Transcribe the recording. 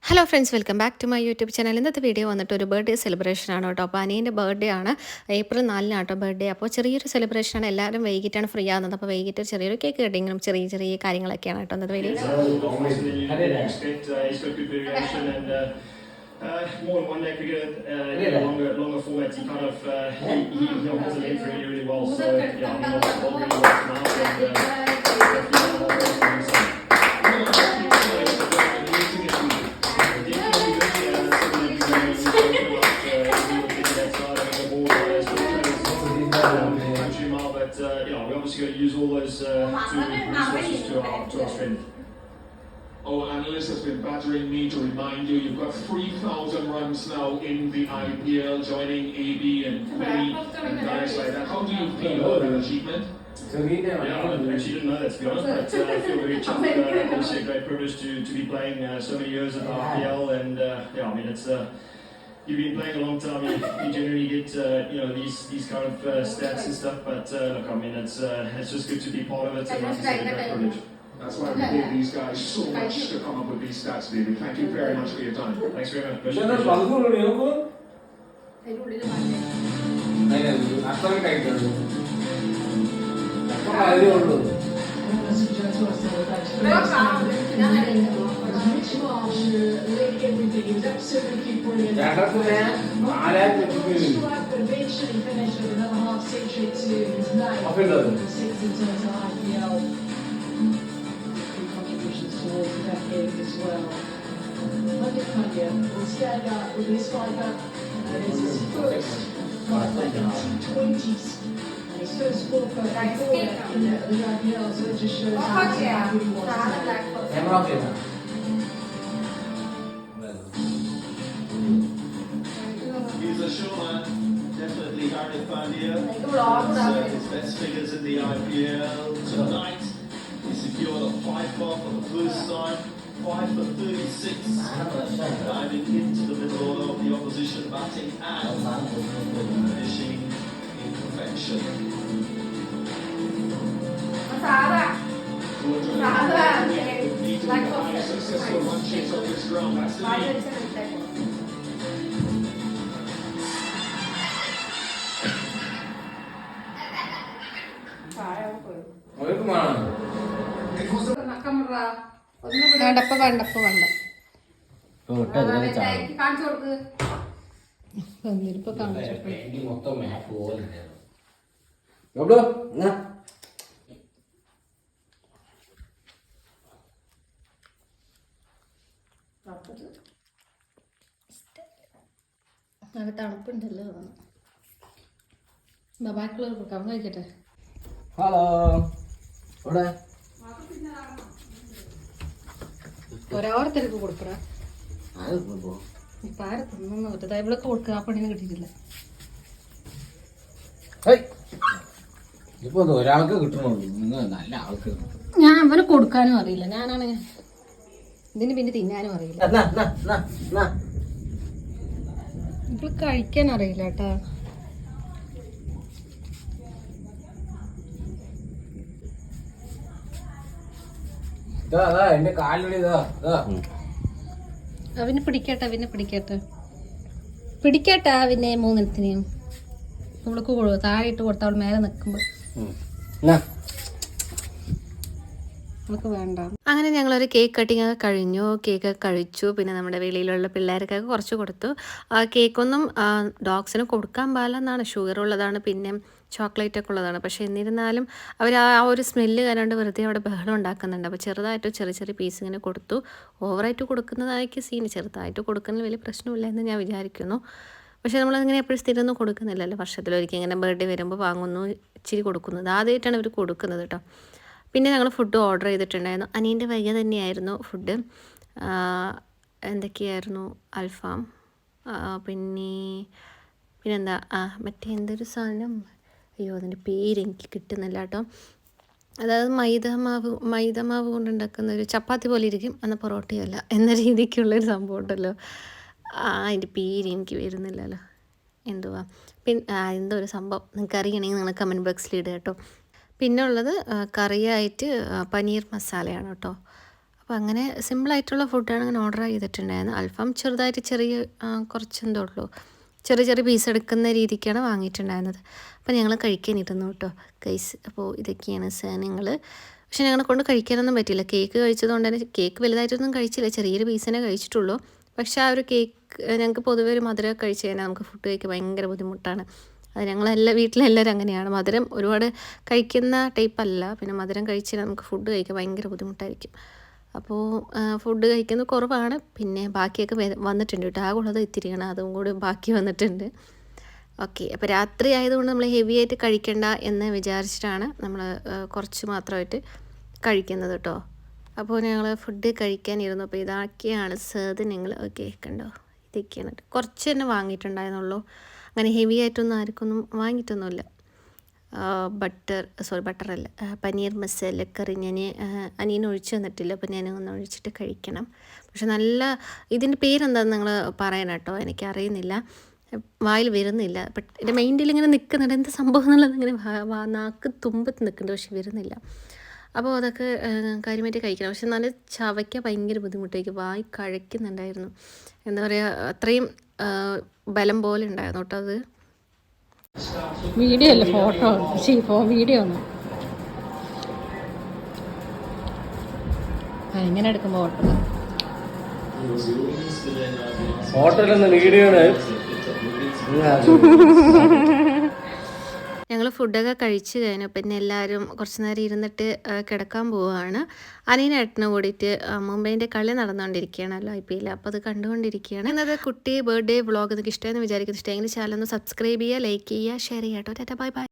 Hello friends, welcome back to my YouTube channel. ഇന്നത്തെ video വന്നിട്ട് ഒരു ബർത്ത്ഡേ സെലിബ്രേഷൻ ആണ് കേട്ടോ. അപ്പോൾ അനിയൻ്റെ ബർത്ത്ഡേ ആണ്, ഏപ്രിൽ 4 കേട്ടോ ബർത്ത്ഡേ. അപ്പോൾ ചെറിയൊരു സെലിബ്രേഷൻ ആണ്. എല്ലാവരും വൈകിട്ടാണ് ഫ്രീ ആകുന്നത്. അപ്പോൾ വൈകിട്ട് ചെറിയൊരു കേക്ക് കട്ടിങ്ങും ചെറിയ ചെറിയ കാര്യങ്ങളൊക്കെയാണ് കേട്ടോ ഇന്നത്തെ video. More than one day cricket, longer formats. He kind of he holds it in really, really well. So yeah, he holds it really well now. But we obviously got to use all those resources to our strength. Oh, analyst has been battering me to remind you, you've got 3,000 runs now in the IPL, joining AB and many guys like that. How do you feel about the achievement? Yeah, I actually didn't know that, to be honest, but I feel very chuffed. Obviously a great privilege to be playing so many years at the IPL, and I mean, it's you've been playing a long time. You generally get these kind of stats and stuff, but look, I mean, it's just good to be part of it, and like I said, a great privilege. That's why we gave these guys so much to come up with these stats, David. Thank you very much for your time. Thanks very much. As well. Mandy Kanya will stand up with his fighter and it's his first fight back in the T20s and his first full fight before that in the IPL, so it just shows how good he was. He's a showman, definitely Hardik Pandya. His best figures in the IPL tonight. He secured a 5-bar for the first time, 5 for 36, diving into the middle order of the opposition, batting and finishing in perfection. Successful run chase on this ground. That's the lead. വേണ്ടപ്പ വേണ്ടപ്പ വേണ്ട ഇപ്പൊ അത് തണുപ്പുണ്ടല്ലോ, ബാക്കിയുള്ളവർ കൊടുക്കാം, കഴിക്കട്ടെ. Hello, ഇവിടെ ഒരോരുത്തർക്ക് കൊടുക്കറ ഇപ്പൊ ആരെ തിന്നു പറ്റത്ത ഇവിടൊക്കെ കൊടുക്കുക. ആ പണിയൊന്നും കിട്ടിയിട്ടില്ല. ഇപ്പൊ ഒരാൾക്ക് കിട്ടണുള്ളൂ, നിങ്ങൾ നല്ല ആൾക്ക്. ഞാൻ അവന് കൊടുക്കാനും അറിയില്ല. ഞാനാണ് ഇതിന് പിന്നെ തിന്നാനും അറിയില്ല. ഇപ്പൊ കഴിക്കാൻ അറിയില്ല കേട്ടാ. എന്റെ കാലിലൂടെ അവന് പിടിക്കട്ടെ, പിടിക്കട്ടെ അവനെ മൂന്നിനത്തിനെയും. അവൾക്ക് താഴെയിട്ട് കൊടുത്ത അവൾ മേലെ നിൽക്കുമ്പോ അവൾക്ക് വേണ്ട. അങ്ങനെ ഞങ്ങളൊരു കേക്ക് കട്ടിങ് ഒക്കെ കഴിഞ്ഞു. കേക്ക് കഴിച്ചു. പിന്നെ നമ്മുടെ വെളിയിലുള്ള പിള്ളേർക്കൊക്കെ കുറച്ച് കൊടുത്തു. കേക്കൊന്നും ഡോഗ്സിന് കൊടുക്കാൻ പാടില്ലെന്നാണ്, ഷുഗർ ഉള്ളതാണ്, പിന്നെ ചോക്ലേറ്റ് ഒക്കെ ഉള്ളതാണ്. പക്ഷേ എന്നിരുന്നാലും അവർ ആ ഒരു സ്മെല്ല് കണ്ടാണ്ട് വെറുതെ അവിടെ ബഹളം ഉണ്ടാക്കുന്നുണ്ട്. അപ്പോൾ ചെറുതായിട്ട് ചെറിയ ചെറിയ പീസ് ഇങ്ങനെ കൊടുത്തു. ഓവറായിട്ട് കൊടുക്കുന്നതായിരിക്കും സീന്. ചെറുതായിട്ട് കൊടുക്കുന്നതിൽ വലിയ പ്രശ്നമില്ല എന്ന് ഞാൻ വിചാരിക്കുന്നു. പക്ഷേ നമ്മളതിങ്ങനെ എപ്പോഴും സ്ഥിരമൊന്നും കൊടുക്കുന്നില്ലല്ലോ. വർഷത്തിലൊരിക്കൽ ഇങ്ങനെ ബർത്ത്ഡേ വരുമ്പോൾ വാങ്ങുന്നു, ഇച്ചിരി കൊടുക്കുന്നു. ഇത് ആദ്യമായിട്ടാണ് ഇവർ കൊടുക്കുന്നത് കേട്ടോ. പിന്നെ ഞങ്ങൾ ഫുഡ് ഓർഡർ ചെയ്തിട്ടുണ്ടായിരുന്നു. അനിയൻ്റെ വൈകി തന്നെയായിരുന്നു ഫുഡ്. എന്തൊക്കെയായിരുന്നു, അൽഫാം, പിന്നെന്താ മറ്റേ എന്തൊരു സാധനം, അയ്യോ അതിൻ്റെ പേര് എനിക്ക് കിട്ടുന്നില്ല കേട്ടോ. അതായത് മൈദമാവ് കൊണ്ടുണ്ടാക്കുന്ന ഒരു ചപ്പാത്തി പോലെ ഇരിക്കും, എന്നാൽ പൊറോട്ടയല്ല എന്ന രീതിക്കുള്ളൊരു സംഭവം ഉണ്ടല്ലോ. അതിൻ്റെ പേര് എനിക്ക് വരുന്നില്ലല്ലോ, എന്തുവാ എന്തോ ഒരു സംഭവം. നിങ്ങൾക്ക് അറിയണമെങ്കിൽ നിങ്ങൾ കമൻറ്റ് ബോക്സിൽ ഇടുക കേട്ടോ. പിന്നെ ഉള്ളത് കറിയായിട്ട് പനീർ മസാലയാണ് കേട്ടോ. അപ്പോൾ അങ്ങനെ സിമ്പിളായിട്ടുള്ള ഫുഡാണ് അങ്ങനെ ഓർഡർ ചെയ്തിട്ടുണ്ടായിരുന്നു. അൽഫാം ചെറുതായിട്ട് കുറച്ചെന്തോ ഉള്ളൂ, ചെറിയ ചെറിയ പീസ് എടുക്കുന്ന രീതിക്കാണ് വാങ്ങിയിട്ടുണ്ടായിരുന്നത്. അപ്പോൾ ഞങ്ങൾ കഴിക്കാനിരുന്നു കേട്ടോ ഗൈസ്. അപ്പോൾ ഇതൊക്കെയാണ് സാധനങ്ങൾ. പക്ഷെ ഞങ്ങളെ കൊണ്ട് കഴിക്കാനൊന്നും പറ്റില്ല. കേക്ക് കഴിച്ചതുകൊണ്ട് തന്നെ കേക്ക് വലുതായിട്ടൊന്നും കഴിച്ചില്ല, ചെറിയൊരു പീസിനെ കഴിച്ചിട്ടുള്ളൂ. പക്ഷേ ആ ഒരു കേക്ക് ഞങ്ങൾക്ക് പൊതുവേ ഒരു മധുരം കഴിച്ച് കഴിഞ്ഞാൽ നമുക്ക് ഫുഡ് കഴിക്കാൻ ഭയങ്കര ബുദ്ധിമുട്ടാണ്. അത് വീട്ടിലെല്ലാവരും അങ്ങനെയാണ്. മധുരം ഒരുപാട് കഴിക്കുന്ന ടൈപ്പല്ല, പിന്നെ മധുരം കഴിച്ച് കഴിഞ്ഞാൽ നമുക്ക് ഫുഡ് കഴിക്കാൻ ഭയങ്കര ബുദ്ധിമുട്ടായിരിക്കും. അപ്പോൾ ഫുഡ് കഴിക്കുന്നത് കുറവാണ്. പിന്നെ ബാക്കിയൊക്കെ വന്നിട്ടുണ്ട് കേട്ടോ, ആ കൂടെ ഇത്തിരിയാണ്, അതും കൂടി ബാക്കി വന്നിട്ടുണ്ട്. ഓക്കെ, അപ്പോൾ രാത്രി ആയതുകൊണ്ട് നമ്മൾ ഹെവി ആയിട്ട് കഴിക്കണ്ട എന്ന് വിചാരിച്ചിട്ടാണ് നമ്മൾ കുറച്ച് മാത്രമായിട്ട് കഴിക്കുന്നത് കേട്ടോ. അപ്പോൾ ഞങ്ങൾ ഫുഡ് കഴിക്കാനിരുന്നു. അപ്പോൾ ഇതൊക്കെയാണ് സാധനങ്ങൾ. ഓക്കെ, കണ്ടോ, ഇതൊക്കെയാണ്. കുറച്ച് തന്നെ വാങ്ങിയിട്ടുണ്ടായിരുന്നുള്ളൂ, അങ്ങനെ ഹെവി ആയിട്ടൊന്നും ആർക്കൊന്നും വാങ്ങിയിട്ടൊന്നുമില്ല. ബട്ടറല്ല, പനീർ മസാല കറി ഞാൻ അനിയന് ഒഴിച്ച് തന്നിട്ടില്ല, അപ്പോൾ ഞാനൊന്ന് ഒഴിച്ചിട്ട് കഴിക്കണം. പക്ഷെ ഇതിൻ്റെ പേരെന്താണെന്ന് നിങ്ങൾ പറയണം കേട്ടോ, എനിക്കറിയുന്നില്ല, വായിൽ വരുന്നില്ല. ബട്ട് എൻ്റെ മൈൻഡിൽ ഇങ്ങനെ നിൽക്കുന്നുണ്ട്, എന്ത് സംഭവം എന്നുള്ളത് ഇങ്ങനെ നാക്ക് തുമ്പത്ത് നിൽക്കുന്നുണ്ട്, പക്ഷെ വരുന്നില്ല. അപ്പോൾ അതൊക്കെ കാര്യമായിട്ട് കഴിക്കണം. പക്ഷെ നല്ല ചവയ്ക്കാൻ ഭയങ്കര ബുദ്ധിമുട്ടായിരിക്കും, വായി കഴിക്കുന്നുണ്ടായിരുന്നു. എന്താ പറയുക, അത്രയും ബലം പോലെ ഉണ്ടായിരുന്നു കേട്ടോ അത്. വീഡിയോ അല്ല, ഫോട്ടോ വീഡിയോ ഒന്നും എങ്ങനെ എടുക്കുമ്പോൾ ഹോട്ടലിൽ വീഡിയോ ഞങ്ങൾ ഫുഡൊക്കെ കഴിച്ച് കഴിഞ്ഞു. പിന്നെ എല്ലാവരും കുറച്ച് നേരം ഇരുന്നിട്ട് കിടക്കാൻ പോവുകയാണ്. അനിയനേട്ടനും കൂടിയിട്ട് മുംബൈൻ്റെ കളി നടന്നുകൊണ്ടിരിക്കുകയാണല്ലോ IPL, അപ്പോൾ അത് കണ്ടുകൊണ്ടിരിക്കുകയാണ്. എന്നത് കുട്ടി ബർത്ത്ഡേ വ്ളോഗ് നിങ്ങൾക്ക് ഇഷ്ടമെന്ന് വിചാരിക്കുന്നു. ഇഷ്ടമെങ്കിൽ ചാനൽ ഒന്ന് സബ്സ്ക്രൈബ് ചെയ്യുക, ലൈക്ക് ചെയ്യുക, ഷെയർ ചെയ്യുക കേട്ടോ. Tata, bye bye.